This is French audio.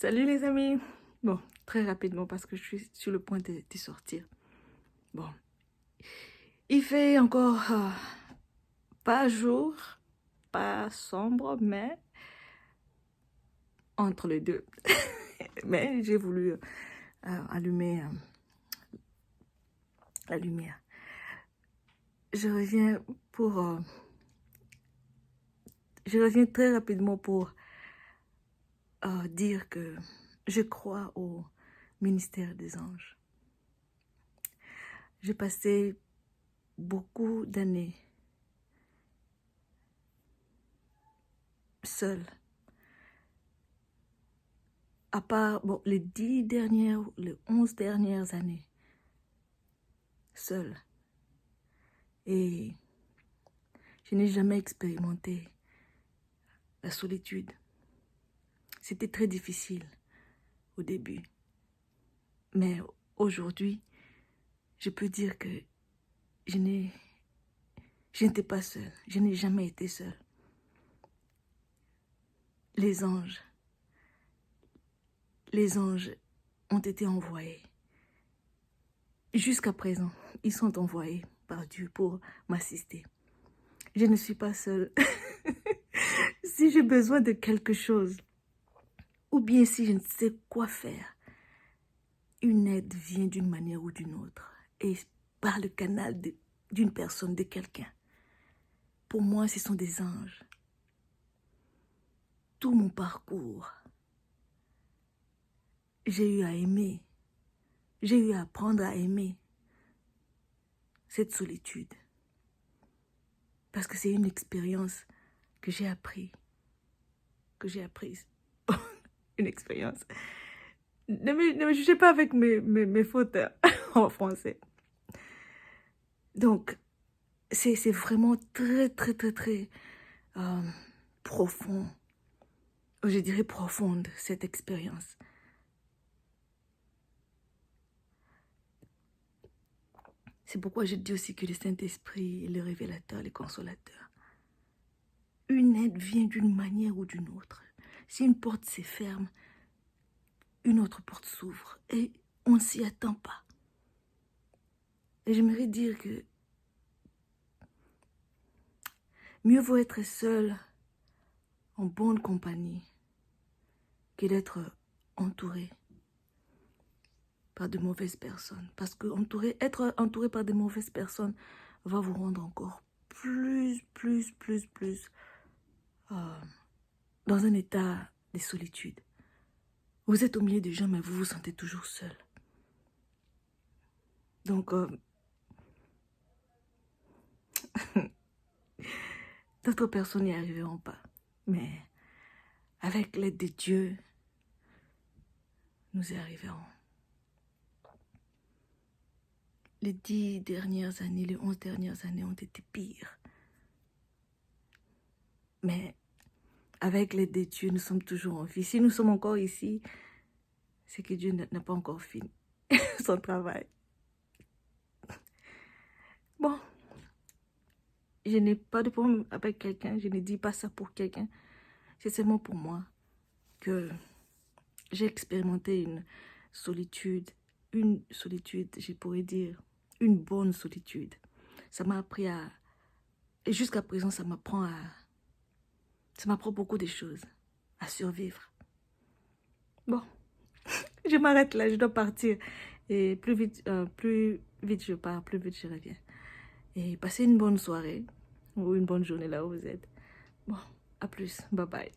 Salut les amis. Bon, très rapidement parce que je suis sur le point de sortir. Bon, il fait encore pas jour, pas sombre, mais entre les deux. Mais j'ai voulu allumer la lumière. Pour, je reviens très rapidement pour dire que je crois au ministère des anges. J'ai passé beaucoup d'années seule. À part les 11 dernières années, seule. Et je n'ai jamais expérimenté la solitude. C'était très difficile au début. Mais aujourd'hui, je peux dire que je n'étais pas seule. Je n'ai jamais été seule. Les anges ont été envoyés. Jusqu'à présent, ils sont envoyés par Dieu pour m'assister. Je ne suis pas seule. Si j'ai besoin de quelque chose, ou bien si je ne sais quoi faire, une aide vient d'une manière ou d'une autre, et par le canal d'une personne, de quelqu'un. Pour moi, ce sont des anges. Tout mon parcours, j'ai eu à aimer, j'ai eu à apprendre à aimer cette solitude. Parce que c'est une expérience que j'ai apprise. Une expérience. Ne me jugez pas avec mes fautes en français. Donc, c'est vraiment très, très, très, très profond. Je dirais profonde, cette expérience. C'est pourquoi je dis aussi que le Saint-Esprit est le révélateur, le consolateur. Une aide vient d'une manière ou d'une autre. Si une porte se ferme, une autre porte s'ouvre et on ne s'y attend pas. Et j'aimerais dire que mieux vaut être seul en bonne compagnie que d'être entouré par de mauvaises personnes. Parce que être entouré par de mauvaises personnes va vous rendre encore plus dans un état de solitude. Vous êtes au milieu des gens, mais vous vous sentez toujours seul. Donc, d'autres personnes n'y arriveront pas. Mais avec l'aide de Dieu, nous y arriverons. Les 10 dernières années, les 11 dernières années ont été pires. Mais avec l'aide de Dieu, nous sommes toujours en vie. Si nous sommes encore ici, c'est que Dieu n'a pas encore fini son travail. Bon, je n'ai pas de problème avec quelqu'un, je ne dis pas ça pour quelqu'un. C'est seulement pour moi que j'ai expérimenté une solitude, je pourrais dire, une bonne solitude. Ça m'a appris et jusqu'à présent, ça m'apprend beaucoup de choses, à survivre. Bon, je m'arrête là, je dois partir. Et plus vite je pars, plus vite je reviens. Et passez une bonne soirée ou une bonne journée là où vous êtes. Bon, à plus, bye bye.